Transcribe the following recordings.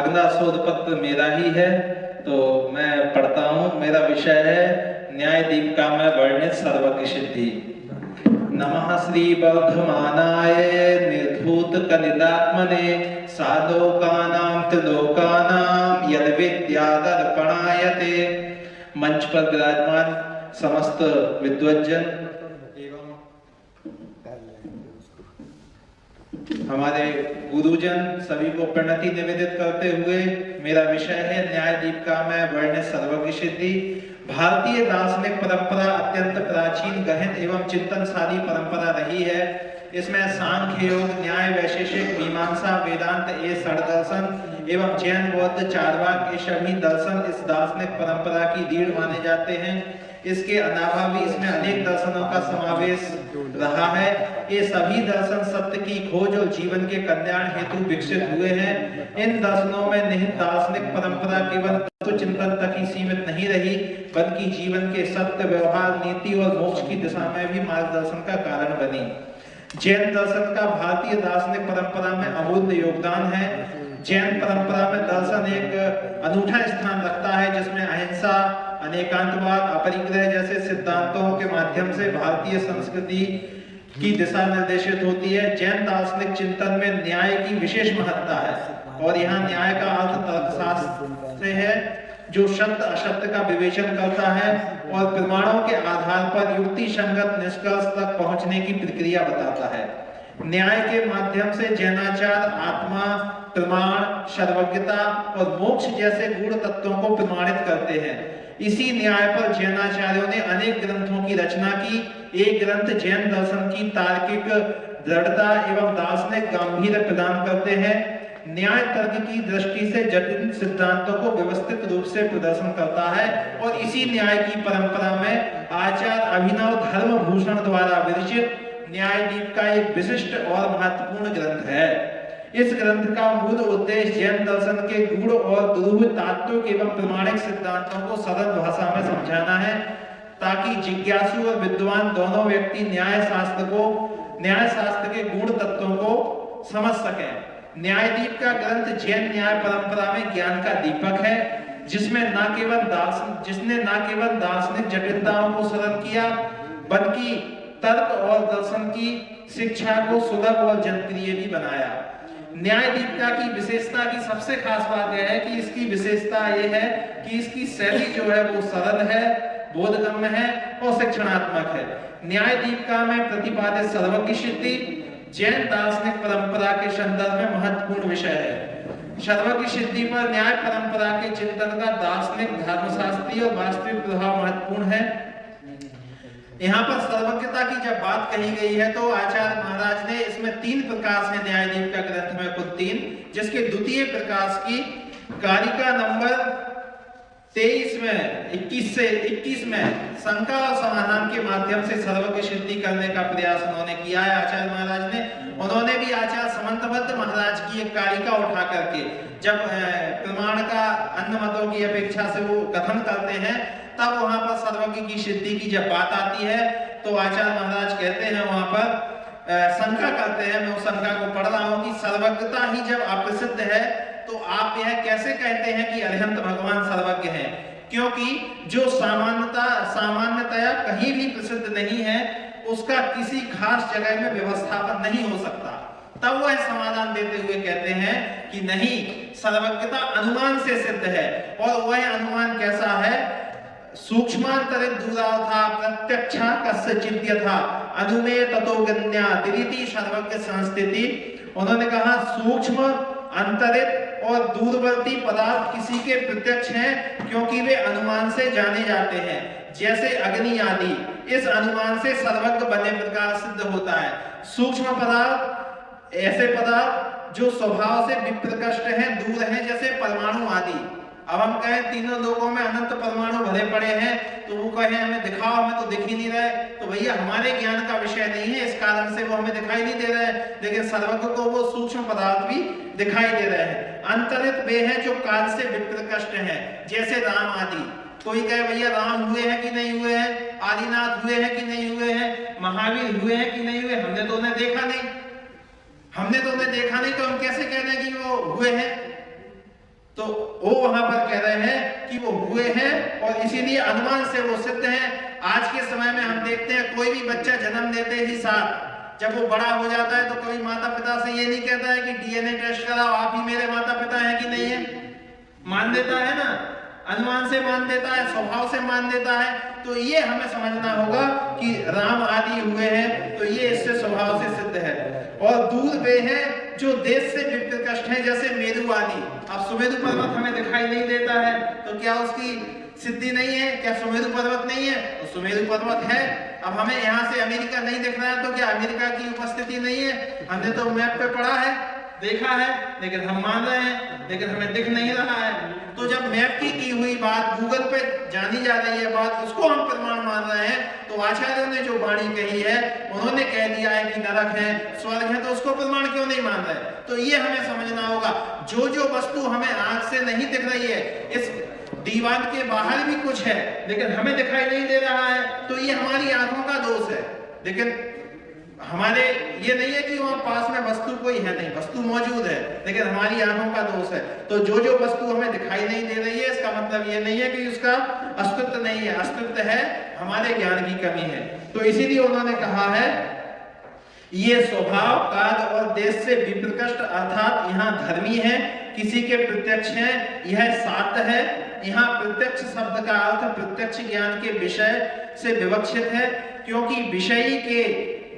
अगला शोध पत्र मेरा ही है, तो मैं पढ़ता हूँ। मेरा विषय है न्याय दीपिका में वर्णित सर्वज्ञ सिद्धि। नमः श्री वर्धमानाय निर्धूत कलिदात्मने सालोकानां त्रिलोकानां यद विद्यादर्पणायते। मंच पर विराजमान समस्त विद्वज्जन एवं हमारे गुरुजन सभी को प्रणति निवेदित करते हुए मेरा विषय है न्याय दीपिका में वर्णित सर्वज्ञ सिद्धि। भारतीय दार्शनिक परंपरा अत्यंत प्राचीन, गहन एवं चिंतनशाली परंपरा रही है। इसमें सांख्य योग, न्याय, वैशेषिक, मीमांसा, वेदांत, ये षड्दर्शन एवं जैन, बौद्ध, चार्वाक, ये सभी दर्शन इस दार्शनिक परंपरा की रीढ़ माने जाते हैं। इसके अलावा भी इसमें अनेक दर्शनों का समावेश रहा है। ये सभी दर्शन सत्य की खोज और जीवन के कल्याण हेतु विकसित हुए हैं। इन दर्शनों में निहित दार्शनिक परंपरा केवल तत्व चिंतन तक ही सीमित नहीं रही, बल्कि जीवन के सत्य, व्यवहार, नीति और मोक्ष की दिशा में भी मार्गदर्शन का कारण बनी। जैन दर्शन का भारतीय दार्शनिक परंपरा में अमूल्य योगदान है। जैन परंपरा में दर्शन एक अनूठा स्थान रखता है, जिसमें अहिंसा, अनेकांतवाद, अपरिग्रह जैसे सिद्धांतों के माध्यम से भारतीय संस्कृति की दिशा निर्देशित होती है। जैन दार्शनिक चिंतन में न्याय की विशेष महत्ता है और यहाँ न्याय का अर्थ तर्कशास्त्र से है, जो सत्य असत्य का विवेचन करता है और प्रमाणों के आधार पर युक्ति संगत निष्कर्ष तक पहुंचने की प्रक्रिया बताता है। न्याय के माध्यम से जैनाचार आत्मा, प्रमाण, सर्वज्ञता और मोक्ष जैसे गूढ़ तत्वों को प्रमाणित करते हैं। इसी न्याय पर जैनाचार्यों ने अनेक ग्रंथों की रचना की। एक ग्रंथ जैन दर्शन की तार्किक दृढ़ता एवं दार्शनिक गांभीर्य प्रदान करते हैं। न्याय तर्क की दृष्टि से जटिल सिद्धांतों को व्यवस्थित रूप से प्रदर्शन करता है और इसी न्याय की परंपरा में आचार्य अभिनव धर्म भूषण द्वारा विरचित न्याय दीपिका एक विशिष्ट और महत्वपूर्ण ग्रंथ है। इस ग्रंथ का मूल उद्देश्य जैन दर्शन के गूढ़ और दुरूह तात्विक एवं प्रमाणिक सिद्धांतों को सरल भाषा में समझाना है, ताकि जिज्ञासु और विद्वान दोनों व्यक्ति न्याय शास्त्र के गूढ़ तत्वों को समझ सकें। न्याय दीपिका ग्रंथ जैन न्याय परंपरा में ज्ञान का दीपक है, जिसने न केवल दार्शनिक जटिलताओं को सरल किया, बल्कि तर्क और दर्शन की शिक्षा को सुलभ और जनप्रिय भी बनाया। न्याय दीपिका की विशेषता की सबसे खास बात यह है कि इसकी विशेषता यह है कि इसकी शैली जो है वो सरल है, बोधगम्य है और शिक्षणात्मक है। न्याय दीपिका में प्रतिपादित सर्वज्ञ सिद्धि जैन दार्शनिक परंपरा के संदर्भ में महत्वपूर्ण विषय है। सर्वज्ञ सिद्धि पर न्याय परंपरा के चिंतन का दार्शनिक, धर्मशास्त्रीय और वास्तविक प्रभाव महत्वपूर्ण है। यहाँ पर सर्वज्ञता की जब बात कही गई है तो आचार्य महाराज ने इसमें 3 प्रकाश है न्याय दीपिका ग्रंथ में, कुल 3, जिसके द्वितीय प्रकाश की कारिका नंबर 23 में 21 में शंका और समाधान के माध्यम से सर्वज्ञ सिद्धि करने का प्रयास उन्होंने किया है आचार्य महाराज ने। उन्होंने भी आचार्य समंतभद्र महाराज की एक कारिका उठा करके जब प्रमाण का अन्य मतों की अपेक्षा से वो कथन करते हैं, तब वहां पर सर्वज्ञ की सिद्धि की जब बात आती है तो आचार्य महाराज कहते हैं, वहां पर शंका करते हैं, मैं उस शंका को पढ़ रहा हूं कि सर्वज्ञता ही जब अप्रसिद्ध है तो आप यह कैसे कहते हैं कि अरिहंत भगवान सर्वज्ञ हैं, क्योंकि जो सामान्यतया कहीं भी प्रसिद्ध नहीं है उसका किसी खास जगह में व्यवस्थापन नहीं हो सकता। तब वह समाधान देते हुए कहते हैं कि नहीं, सर्वज्ञता अनुमान से सिद्ध है और वह अनुमान कैसा है, सूक्ष्मांतरित दूराथा प्रत्यक्षा कस्यचिद्य था अनुमेय ततो गण्या दिरिति सर्वज्ञ संस्थिति। उन्होंने कहा सूक्ष्म, अंतरित और दूरवर्ती पदार्थ किसी के प्रत्यक्ष हैं क्योंकि वे अनुमान से जाने जाते हैं, जैसे अग्नि आदि। इस अनुमान से सर्वज्ञ बने प्रकार सिद्ध होता है। सूक्ष्म पदार्थ ऐसे पदार्थ जो स्वभाव से विप्रकृष्ट हैं, दूर हैं, जैसे परमाणु आदि। अब हम कहें तीनों लोगों में अनंत परमाणु भरे पड़े हैं, तो वो कहें हमें दिखाओ, हमें तो दिख ही नहीं रहे, तो भैया हमारे ज्ञान का विषय नहीं है, इस कारण से वो हमें दिखाई नहीं दे रहे हैं। लेकिन सर्वज्ञ को वो सूक्ष्म पदार्थ भी दिखाई दे रहे हैं। अंतरित वे हैं जो काल से विप्रकृष्ट हैं, जैसे राम आदि। कोई कहे भैया राम हुए हैं कि नहीं हुए हैं, आदिनाथ हुए हैं कि नहीं हुए हैं, महावीर हुए हैं कि नहीं हुए, हमने तो उन्हें देखा नहीं, तो हम कैसे कह दें कि वो हुए हैं। तो वो वहां पर कह रहे हैं कि वो हुए हैं और इसीलिए अनुमान से वो सिद्ध हैं। आज के समय में हम देखते हैं कोई भी बच्चा जन्म लेते ही साथ जब वो बड़ा हो जाता है तो कभी माता पिता से ये नहीं कहता है कि डीएनए टेस्ट कराओ, आप ही मेरे माता पिता हैं कि नहीं है, मान देता है ना, अनुमान से मान देता है, स्वभाव से मान देता है। तो ये हमें समझना होगा कि राम आदि हुए हैं तो ये इससे स्वभाव से सिद्ध है। और दूर वे हैं जो देश से विप्रकृष्ट हैं, जैसे मेरु आदि। अब सुमेरु पर्वत हमें दिखाई नहीं देता है तो क्या उसकी सिद्धि नहीं है? क्या सुमेरु पर्वत नहीं है? तो सुमेरु पर्वत है। अब हमें यहाँ से अमेरिका नहीं दिख रहा है तो क्या अमेरिका की उपस्थिति नहीं है? हमने तो मैप पे पढ़ा है, देखा है, लेकिन हम मान रहे हैं, लेकिन हमें दिख नहीं रहा है। तो जब मैप की हुई बात गूगल पे जानी जा रही है बात, उसको हम प्रमाण मान रहे हैं, तो आचार्यों ने जो वाणी कही है, उन्होंने कह दिया है कि नरक है, स्वर्ग है, तो उसको प्रमाण क्यों नहीं मान रहे? तो ये हमें समझना होगा। जो वस्तु हमें आंख से नहीं दिख रही है, इस दीवार के बाहर भी कुछ है लेकिन हमें दिखाई नहीं दे रहा है, तो ये हमारी आंखों का दोष है। लेकिन हमारे ये नहीं है कि वहां पास में वस्तु कोई है नहीं, वस्तु मौजूद है, लेकिन हमारी आंखों का दोष है। तो जो वस्तु हमें दिखाई नहीं दे रही है, इसका मतलब ये नहीं है कि उसका अस्तित्व नहीं है, अस्तित्व है, हमारे ज्ञान की कमी है। तो इसीलिए उन्होंने कहा है ये स्वभाव काल और देश से विप्रकृष्ट, अर्थात यहाँ धर्मी है, किसी के प्रत्यक्ष है, यह सात्य है। यहाँ प्रत्यक्ष शब्द का अर्थ प्रत्यक्ष ज्ञान के विषय से विवक्षित है, क्योंकि विषयी के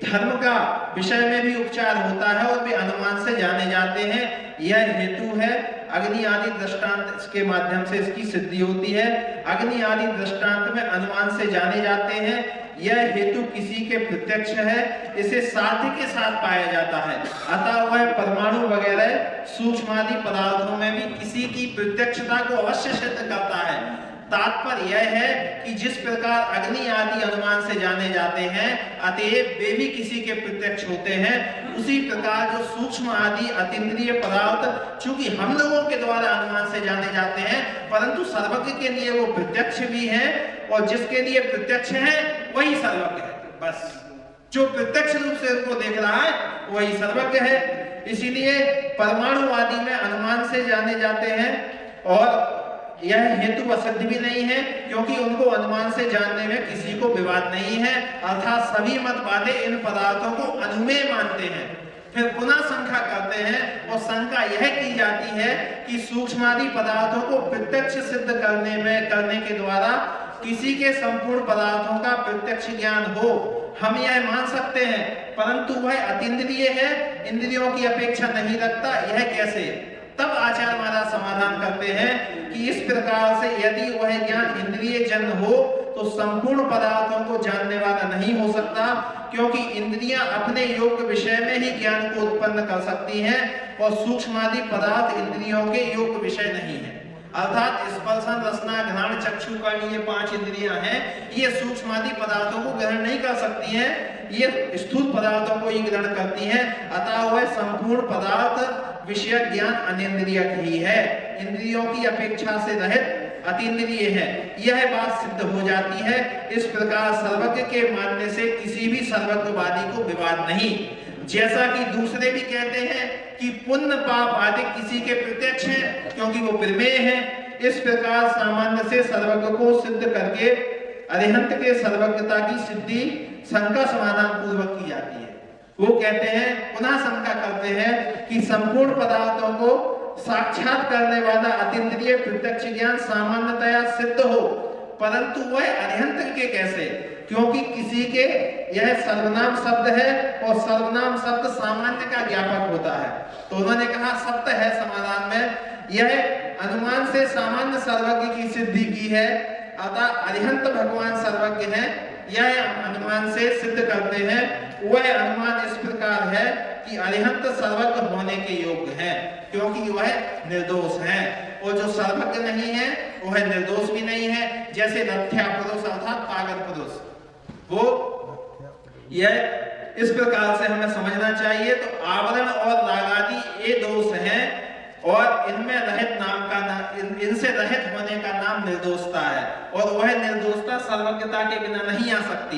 धर्म का विषय में भी उपचार होता है और वे अनुमान से जाने जाते हैं। यह हेतु है। अग्नि आदि दृष्टांत के माध्यम से इसकी सिद्धि होती है। अग्नि आदि दृष्टांत में अनुमान से जाने जाते हैं। यह हेतु किसी के प्रत्यक्ष है, इसे साध्य के साथ पाया जाता है। अतः वह परमाणु वगैरह सूक्ष्मादि पदार्थों में भी किसी की प्रत्यक्षता को अवश्य सिद्ध करता है। तात्पर्य यह है कि जिस प्रकार अग्नि आदि अनुमान से जाने जाते हैं, अतएव वे भी किसी के प्रत्यक्ष होते हैं। उसी प्रकार जो सूक्ष्म आदि अतीन्द्रिय पदार्थ चूंकि हम लोगों के द्वारा अनुमान से जाने जाते हैं, परंतु सर्वज्ञ के लिए वो प्रत्यक्ष भी है, और जिसके लिए प्रत्यक्ष है वही सर्वज्ञ है। बस जो प्रत्यक्ष रूप से उनको देख रहा है वही सर्वज्ञ है। इसीलिए परमाणु आदि में अनुमान से जाने जाते हैं, और यह हेतु असिद्ध भी नहीं है, क्योंकि उनको अनुमान से जानने में किसी को विवाद नहीं है। अर्थात सभी मतवादी इन पदार्थों को अनुमेय मानते हैं। फिर पुनः शंका करते हैं, और शंका यह की जाती है कि सूक्ष्मादि पदार्थों को प्रत्यक्ष सिद्ध करने के द्वारा किसी के संपूर्ण पदार्थों का प्रत्यक्ष ज्ञान हो, हम यह मान सकते हैं, परंतु वह अतीन्द्रिय है, इंद्रियों की अपेक्षा नहीं रखता, यह कैसे? तब आचार्य महाराज समाधान करते हैं कि इस प्रकार से यदि वह ज्ञान इंद्रिय जन्य हो तो संपूर्ण पदार्थों को जानने वाला नहीं हो सकता, क्योंकि इंद्रियां अपने योग्य विषय में ही ज्ञान को उत्पन्न कर सकती हैं, और सूक्ष्मादि पदार्थ इंद्रियों के योग्य विषय नहीं है। अर्थात स्पर्शन रसना घ्राण चक्षु कर्ण, ये 5 इंद्रियां हैं, ये सूक्ष्मादि पदार्थों को ग्रहण नहीं कर सकती हैं, ये स्थूल पदार्थों को ही ग्रहण करती हैं। अतः वह संपूर्ण पदार्थ विषय ज्ञान अनिंद्रिय ही है, इंद्रियों की अपेक्षा से रहित अतीन्द्रिय है। यह बात सिद्ध हो जाती है। इस प्रकार सर्वज्ञ के मानने से किसी भी सर्वज्ञवादी को विवाद नहीं। जैसा कि दूसरे भी कहते हैं कि पुण्य पाप आदि किसी के प्रत्यक्ष हैं, क्योंकि वो प्रमेय है। इस प्रकार सामान्य से सर्वज्ञ को सिद्ध करके अरिहंत के सर्वज्ञता की सिद्धि शंका समाधान पूर्वक की जाती है। वो कहते हैं, पुनः शंका करते हैं कि संपूर्ण पदार्थों को साक्षात करने वाला अतीन्द्रिय प्रत्यक्ष ज्ञान सामान्यतया सिद्ध हो, परंतु वह अरिहंत के कैसे? क्योंकि किसी के यह सर्वनाम शब्द है, और सर्वनाम शब्द सामान्य का ज्ञापक होता है। तो उन्होंने कहा सत्य है समाधान में, यह अनुमान से सामान्य सर्वज्ञ की सिद्धि की है, अतः अरिहंत भगवान सर्वज्ञ हैं, यह अनुमान से सिद्ध करते हैं। वह अनुमान इस प्रकार है कि अरिहंत सर्वज्ञ होने के योग्य हैं, क्योंकि वह निर्दोष हैं, और जो सर्वज्ञ नहीं है वह निर्दोष भी नहीं है। जैसे रथ्या पुरुष अर्थात पागल पुरुष, वो यह इस प्रकार से हमें समझना चाहिए। तो आवरण और रागादि ये दोष हैं, और इनमें रहित इनसे रहित होने का नाम निर्दोषता है, और वह निर्दोषता सर्वज्ञता के बिना नहीं आ सकती,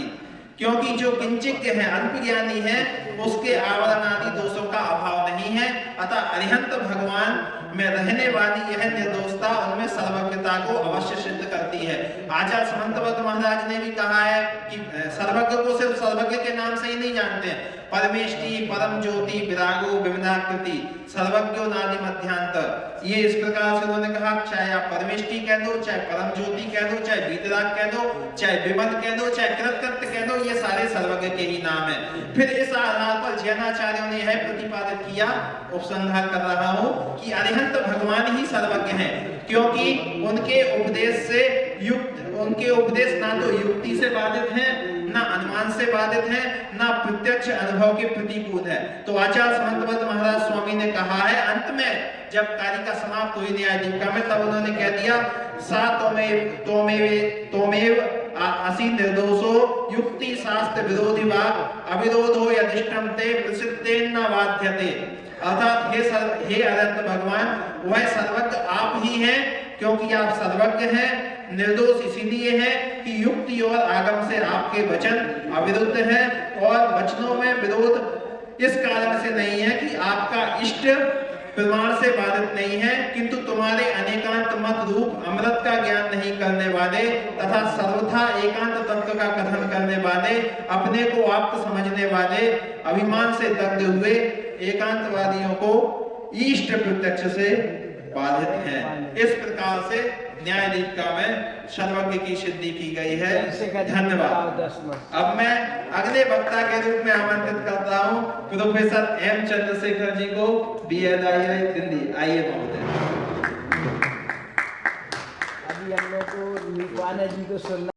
क्योंकि जो किंचिज्ञ है, अल्पज्ञानी है, उसके आवरण आदि दोषों का अभाव नहीं है। अतः अरिहंत भगवान में रहने वाली यह निर्दोषता उनमें सर्वज्ञता को अवश्य सिद्ध करती है। आचार्य समंतवत महाराज ने भी कहा है कि सर्वज्ञ को सिर्फ सर्वज्ञ के नाम से ही नहीं जानते हैं, परमेष्टि परम ज्योति विरागो विविधाकृति सर्वज्ञो नादि मध्यांतर। ये इस प्रकार से उन्होंने कहा, चाहे आप परमेष्टि कह दो, चाहे परम ज्योति कह दो, चाहे वीतराग कह दो, चाहे विमल कह दो, चाहे कृतकृत्य कह दो, ये सारे सर्वज्ञ के ही नाम है। फिर इस आधार पर जैनाचार्यों ने यह प्रतिपादित किया, उपसंहार कर रहा हूं, कि अरिहंत भगवान ही सर्वज्ञ हैं, क्योंकि उनके उपदेश से युक्त, उनके उपदेश ना तो युक्ति से बाधित हैं, ना अनुमान से बाधित है, ना प्रत्यक्ष अनुभव के प्रतिकूल है। तो आचार्य समंतवत महाराज स्वामी ने कहा है, अंत में जब कारिका समाप्त हुई न्याय दीपिका में, तब उन्होंने कह दिया, सा तोमेव असि निर्दोषो युक्ति शास्त्र विरोधी वाक् अविरोधो यदिष्टम ते प्रसिद्धेन न बाध्यते। अर्थात हे अनंत भगवान, वह सर्वज्ञ आप ही हैं, क्योंकि आप सर्वज्ञ हैं। निर्दोष इसीलिए है कि युक्ति और आगम से आपके वचन अविरुद्ध है, और वचनों में विरोध इस कारण से नहीं है कि आपका इष्ट प्रमाण से बाधित नहीं है, किंतु तुम्हारे अनेकांत मत रूप अमृत का ज्ञान नहीं करने वाले तथा सर्वथा एकांत तत्व का कथन करने वाले, अपने को आप्त समझने वाले, अभिमान से दग्ध हुए एकांतवादियों को इष्ट प्रत्यक्ष से बाधित है। इस प्रकार से न्याय दीपिका में सर्वज्ञ की सिद्धि की गई है। धन्यवाद। अब मैं अगले वक्ता के रूप में आमंत्रित करता हूं प्रोफेसर एम चंद्रशेखर जी को, BLII दिल्ली। आइए महोदय। अभी हम लोग को निपाना जी को सुनना